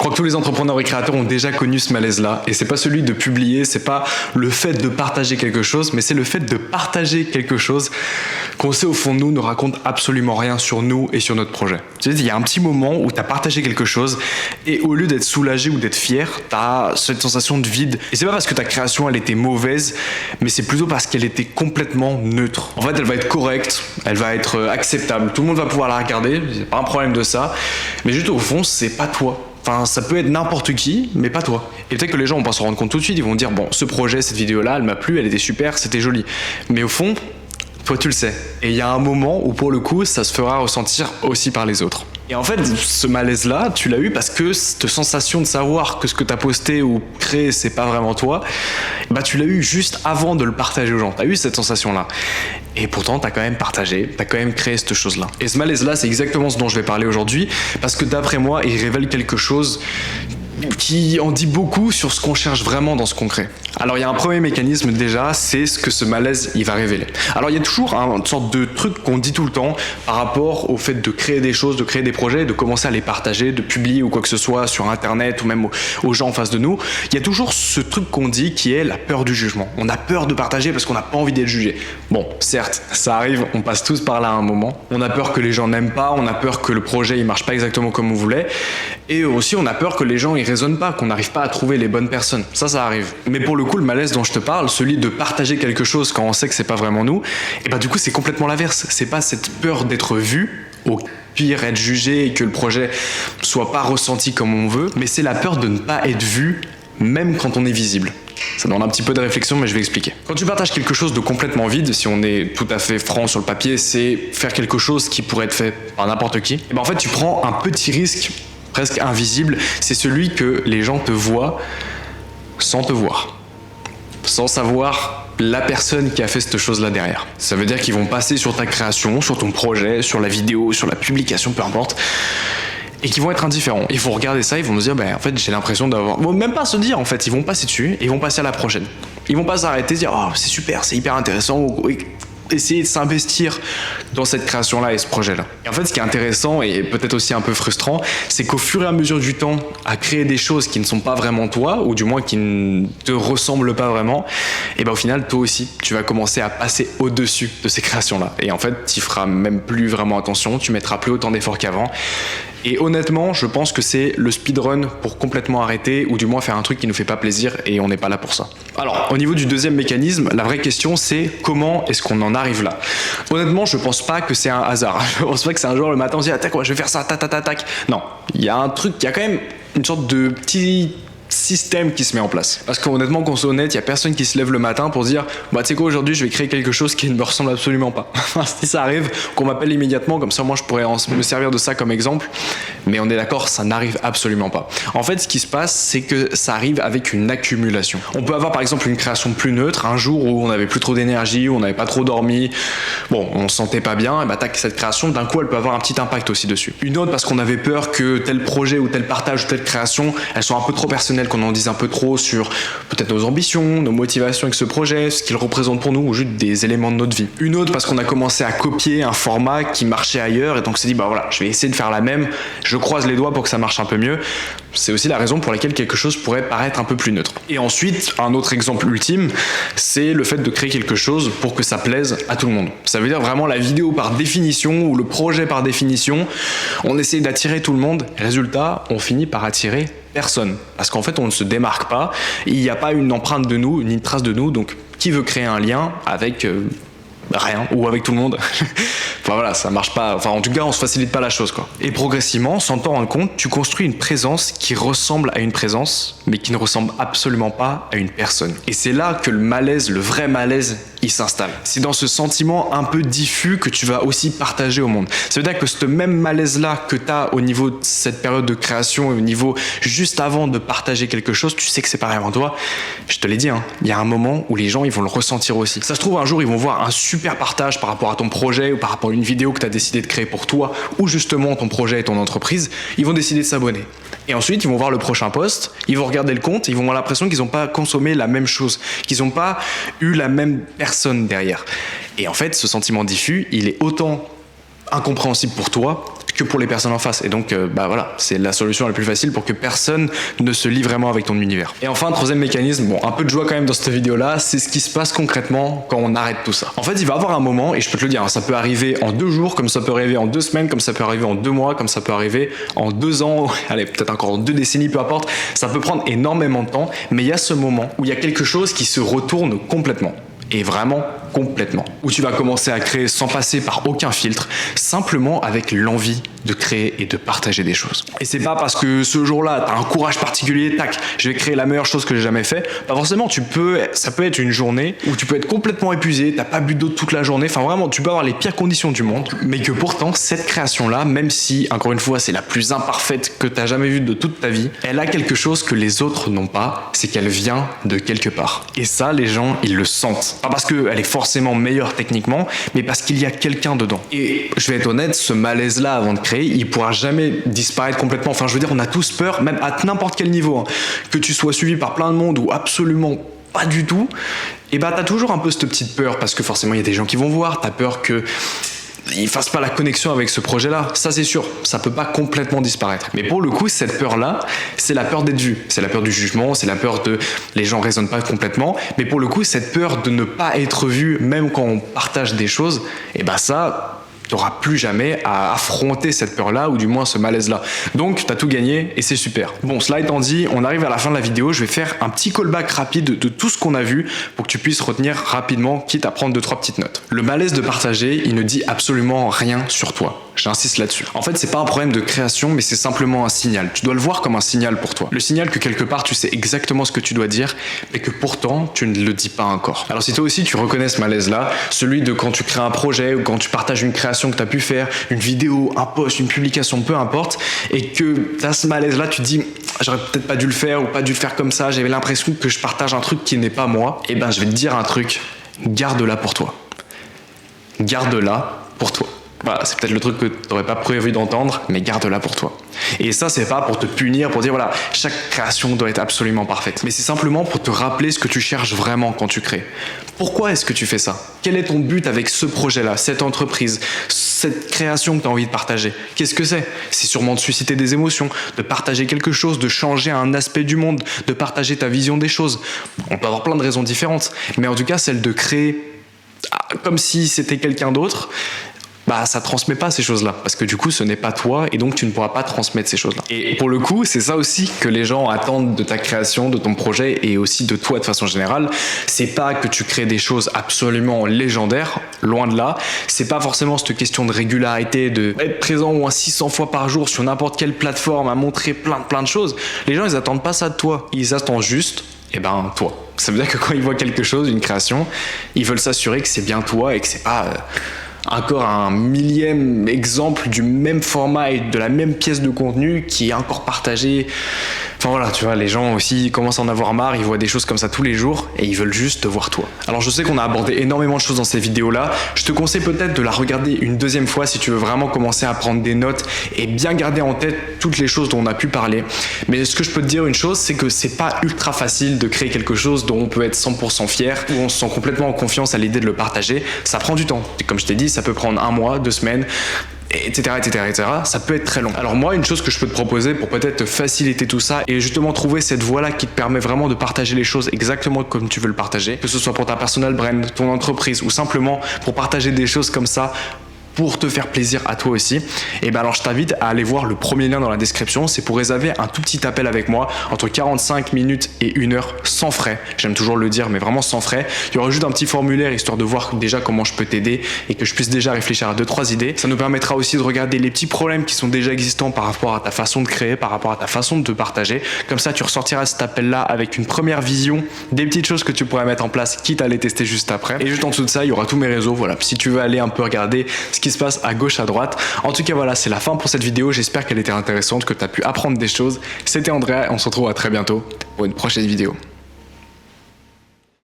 crois que tous les entrepreneurs et créateurs ont déjà connu ce malaise-là. Et c'est pas celui de publier, c'est pas le fait de partager quelque chose, mais c'est le fait de partager quelque chose qu'on sait au fond de nous ne raconte absolument rien sur nous et sur notre projet. Tu sais, il y a un petit moment où tu as partagé quelque chose et au lieu d'être soulagé ou d'être fier, tu as cette sensation de vide. Et c'est pas parce que ta création elle était mauvaise, mais c'est plutôt parce qu'elle était complètement neutre. En fait, elle va être correcte, elle va être acceptable. Tout le monde va pouvoir la regarder, c'est pas un problème de ça. Mais juste au fond, c'est pas toi. Enfin, ça peut être n'importe qui, mais pas toi. Et peut-être que les gens vont pas se rendre compte tout de suite, ils vont dire bon, ce projet, cette vidéo-là, elle m'a plu, elle était super, c'était joli. Mais au fond, toi tu le sais. Et il y a un moment où pour le coup, ça se fera ressentir aussi par les autres. Et en fait, ce malaise-là, tu l'as eu parce que cette sensation de savoir que ce que tu as posté ou créé, c'est pas vraiment toi, bah tu l'as eu juste avant de le partager aux gens. Tu as eu cette sensation-là. Et pourtant, tu as quand même partagé, tu as quand même créé cette chose-là. Et ce malaise-là, c'est exactement ce dont je vais parler aujourd'hui, parce que d'après moi, il révèle quelque chose qui en dit beaucoup sur ce qu'on cherche vraiment dans ce qu'on crée. Alors il y a un premier mécanisme déjà, c'est ce que ce malaise il va révéler. Alors il y a toujours une sorte de truc qu'on dit tout le temps par rapport au fait de créer des choses, de créer des projets, de commencer à les partager, de publier ou quoi que ce soit sur internet ou même aux gens en face de nous. Il y a toujours ce truc qu'on dit qui est la peur du jugement. On a peur de partager parce qu'on n'a pas envie d'être jugé. Bon, certes, ça arrive, on passe tous par là à un moment. On a peur que les gens n'aiment pas, on a peur que le projet il marche pas exactement comme on voulait. Et aussi on a peur que les gens ils raisonnent pas, qu'on n'arrive pas à trouver les bonnes personnes. Ça arrive. Mais pour le coup, le malaise dont je te parle, celui de partager quelque chose quand on sait que c'est pas vraiment nous, et bah du coup c'est complètement l'inverse. C'est pas cette peur d'être vu, au pire être jugé et que le projet soit pas ressenti comme on veut, mais c'est la peur de ne pas être vu, même quand on est visible. Ça demande un petit peu de réflexion, mais je vais expliquer. Quand tu partages quelque chose de complètement vide, si on est tout à fait franc sur le papier, c'est faire quelque chose qui pourrait être fait par n'importe qui. Et ben en fait, tu prends un petit risque presque invisible, c'est celui que les gens te voient sans te voir, sans savoir la personne qui a fait cette chose-là derrière. Ça veut dire qu'ils vont passer sur ta création, sur ton projet, sur la vidéo, sur la publication, peu importe, et qui vont être indifférents. Ils vont regarder ça, ils vont se dire, en fait, j'ai l'impression d'avoir... Bon, même pas se dire, en fait, ils vont passer dessus et ils vont passer à la prochaine. Ils vont pas s'arrêter, dire, oh, c'est super, c'est hyper intéressant, essayer de s'investir dans cette création-là et ce projet-là. Et en fait, ce qui est intéressant et peut-être aussi un peu frustrant, c'est qu'au fur et à mesure du temps, à créer des choses qui ne sont pas vraiment toi, ou du moins qui ne te ressemblent pas vraiment, et au final, toi aussi, tu vas commencer à passer au-dessus de ces créations-là. Et en fait, tu feras même plus vraiment attention, tu mettras plus autant d'efforts qu'avant. Et honnêtement, je pense que c'est le speedrun pour complètement arrêter, ou du moins faire un truc qui nous fait pas plaisir, et on n'est pas là pour ça. Alors, au niveau du deuxième mécanisme, la vraie question c'est comment est-ce qu'on en arrive là? Honnêtement, je pense pas que c'est un hasard. Je pense pas que c'est un jour le matin on se dit ah, tac, je vais faire ça, tac. Non, il y a un truc, il y a quand même une sorte de petit système qui se met en place. Parce qu'honnêtement, qu'on soit honnête, il y a personne qui se lève le matin pour dire tu sais quoi, aujourd'hui je vais créer quelque chose qui ne me ressemble absolument pas. Si ça arrive, qu'on m'appelle immédiatement, comme ça moi je pourrais me servir de ça comme exemple, mais on est d'accord, ça n'arrive absolument pas. En fait, ce qui se passe, c'est que ça arrive avec une accumulation. On peut avoir par exemple une création plus neutre, un jour où on n'avait plus trop d'énergie, où on n'avait pas trop dormi, bon, on se sentait pas bien, et tac, cette création, d'un coup elle peut avoir un petit impact aussi dessus. Une autre parce qu'on avait peur que tel projet ou tel partage ou telle création, elles soient un peu trop personnelles, qu'on en dise un peu trop sur peut-être nos ambitions, nos motivations avec ce projet, ce qu'il représente pour nous ou juste des éléments de notre vie. Une autre parce qu'on a commencé à copier un format qui marchait ailleurs et donc on s'est dit voilà, je vais essayer de faire la même, je croise les doigts pour que ça marche un peu mieux. C'est aussi la raison pour laquelle quelque chose pourrait paraître un peu plus neutre. Et ensuite, un autre exemple ultime, c'est le fait de créer quelque chose pour que ça plaise à tout le monde. Ça veut dire vraiment la vidéo par définition ou le projet par définition, on essaie d'attirer tout le monde, résultat, on finit par attirer personne. Parce qu'en fait, on ne se démarque pas, il n'y a pas une empreinte de nous, ni une trace de nous, donc qui veut créer un lien avec rien, ou avec tout le monde. Enfin voilà, ça marche pas, enfin en tout cas on se facilite pas la chose quoi. Et progressivement, sans t'en rendre compte, tu construis une présence qui ressemble à une présence, mais qui ne ressemble absolument pas à une personne. Et c'est là que le malaise, le vrai malaise, il s'installe. C'est dans ce sentiment un peu diffus que tu vas aussi partager au monde. Ça veut dire que ce même malaise-là que tu as au niveau de cette période de création, au niveau juste avant de partager quelque chose, tu sais que c'est pas vraiment toi. Je te l'ai dit, il y a un moment où les gens ils vont le ressentir aussi. Ça se trouve un jour ils vont voir un super partage par rapport à ton projet ou par rapport à une vidéo que tu as décidé de créer pour toi ou justement ton projet et ton entreprise, ils vont décider de s'abonner. Et ensuite, ils vont voir le prochain post, ils vont regarder le compte, ils vont avoir l'impression qu'ils n'ont pas consommé la même chose, qu'ils n'ont pas eu la même personne derrière. Et en fait, ce sentiment diffus, il est autant incompréhensible pour toi que pour les personnes en face. Et donc, bah voilà, c'est la solution la plus facile pour que personne ne se lie vraiment avec ton univers. Et enfin, troisième mécanisme, bon, un peu de joie quand même dans cette vidéo-là, c'est ce qui se passe concrètement quand on arrête tout ça. En fait, il va y avoir un moment, et je peux te le dire, hein, ça peut arriver en 2 jours, comme ça peut arriver en 2 semaines, comme ça peut arriver en 2 mois, comme ça peut arriver en 2 ans, allez, peut-être encore en 2 décennies, peu importe. Ça peut prendre énormément de temps, mais il y a ce moment où il y a quelque chose qui se retourne complètement. Et vraiment complètement. Où tu vas commencer à créer sans passer par aucun filtre, simplement avec l'envie de créer et de partager des choses. Et c'est pas parce que ce jour-là, tu as un courage particulier, tac, je vais créer la meilleure chose que j'ai jamais fait. Pas forcément, ça peut être une journée où tu peux être complètement épuisé, t'as pas bu d'eau toute la journée, enfin vraiment, tu peux avoir les pires conditions du monde, mais que pourtant, cette création-là, même si, encore une fois, c'est la plus imparfaite que t'as jamais vue de toute ta vie, elle a quelque chose que les autres n'ont pas, c'est qu'elle vient de quelque part. Et ça, les gens, ils le sentent. Pas parce qu'elle est forcément meilleure techniquement, mais parce qu'il y a quelqu'un dedans. Et je vais être honnête, ce malaise-là avant de créer, il pourra jamais disparaître complètement. Enfin, je veux dire, on a tous peur, même à n'importe quel niveau, hein. Que tu sois suivi par plein de monde ou absolument pas du tout, et bah t'as toujours un peu cette petite peur, parce que forcément il y a des gens qui vont voir, t'as peur que ils fassent pas la connexion avec ce projet-là, ça c'est sûr, ça peut pas complètement disparaître. Mais pour le coup, cette peur-là, c'est la peur d'être vu, c'est la peur du jugement, c'est la peur de les gens raisonnent pas complètement, mais pour le coup, cette peur de ne pas être vu, même quand on partage des choses, et bah ça, t'auras plus jamais à affronter cette peur-là, ou du moins ce malaise-là. Donc, t'as tout gagné et c'est super. Bon, cela étant dit, on arrive à la fin de la vidéo. Je vais faire un petit callback rapide de tout ce qu'on a vu pour que tu puisses retenir rapidement, quitte à prendre 2-3 petites notes. Le malaise de partager, il ne dit absolument rien sur toi. J'insiste là-dessus. En fait, c'est pas un problème de création, mais c'est simplement un signal. Tu dois le voir comme un signal pour toi. Le signal que quelque part, tu sais exactement ce que tu dois dire, mais que pourtant, tu ne le dis pas encore. Alors si toi aussi, tu reconnais ce malaise-là, celui de quand tu crées un projet ou quand tu partages une création que tu as pu faire, une vidéo, un post, une publication, peu importe, et que tu as ce malaise-là, tu te dis j'aurais peut-être pas dû le faire ou pas dû le faire comme ça, j'avais l'impression que je partage un truc qui n'est pas moi, et ben je vais te dire un truc, garde-la pour toi. Garde-la pour toi. Voilà, c'est peut-être le truc que tu n'aurais pas prévu d'entendre, mais garde-la pour toi. Et ça, c'est pas pour te punir, pour dire voilà, chaque création doit être absolument parfaite. Mais c'est simplement pour te rappeler ce que tu cherches vraiment quand tu crées. Pourquoi est-ce que tu fais ça? Quel est ton but avec ce projet-là, cette entreprise, cette création que tu as envie de partager? Qu'est-ce que c'est? C'est sûrement de susciter des émotions, de partager quelque chose, de changer un aspect du monde, de partager ta vision des choses. On peut avoir plein de raisons différentes, mais en tout cas, celle de créer comme si c'était quelqu'un d'autre, bah ça transmet pas ces choses-là, parce que du coup ce n'est pas toi et donc tu ne pourras pas transmettre ces choses-là. Et pour le coup, c'est ça aussi que les gens attendent de ta création, de ton projet et aussi de toi de façon générale. C'est pas que tu crées des choses absolument légendaires, loin de là. C'est pas forcément cette question de régularité, de être présent au moins 600 fois par jour sur n'importe quelle plateforme à montrer plein de choses. Les gens ils attendent pas ça de toi, ils attendent juste toi. Ça veut dire que quand ils voient quelque chose, une création, ils veulent s'assurer que c'est bien toi et que c'est pas encore un millième exemple du même format et de la même pièce de contenu qui est encore partagé. Enfin voilà, tu vois, les gens aussi commencent à en avoir marre, ils voient des choses comme ça tous les jours et ils veulent juste te voir toi. Alors je sais qu'on a abordé énormément de choses dans ces vidéos-là, je te conseille peut-être de la regarder une deuxième fois si tu veux vraiment commencer à prendre des notes et bien garder en tête toutes les choses dont on a pu parler. Mais ce que je peux te dire une chose, c'est que c'est pas ultra facile de créer quelque chose dont on peut être 100% fier, où on se sent complètement en confiance à l'idée de le partager. Ça prend du temps. Et comme je t'ai dit, ça peut prendre 1 mois, 2 semaines, etc., ça peut être très long. Alors moi, une chose que je peux te proposer pour peut-être te faciliter tout ça et justement trouver cette voie-là qui te permet vraiment de partager les choses exactement comme tu veux le partager, que ce soit pour ta personal brand, ton entreprise ou simplement pour partager des choses comme ça pour te faire plaisir à toi aussi, et ben alors je t'invite à aller voir le premier lien dans la description. C'est pour réserver un tout petit appel avec moi entre 45 minutes et 1 heure sans frais. J'aime toujours le dire, mais vraiment sans frais. Il y aura juste un petit formulaire histoire de voir déjà comment je peux t'aider et que je puisse déjà réfléchir à 2-3 idées. Ça nous permettra aussi de regarder les petits problèmes qui sont déjà existants par rapport à ta façon de créer, par rapport à ta façon de te partager. Comme ça, tu ressortiras de cet appel-là avec une première vision des petites choses que tu pourrais mettre en place, quitte à les tester juste après. Et juste en dessous de ça, il y aura tous mes réseaux. Voilà, si tu veux aller un peu regarder ce qui se passe à gauche, à droite. En tout cas, voilà, c'est la fin pour cette vidéo. J'espère qu'elle était intéressante, que tu as pu apprendre des choses. C'était Andrea, on se retrouve à très bientôt pour une prochaine vidéo.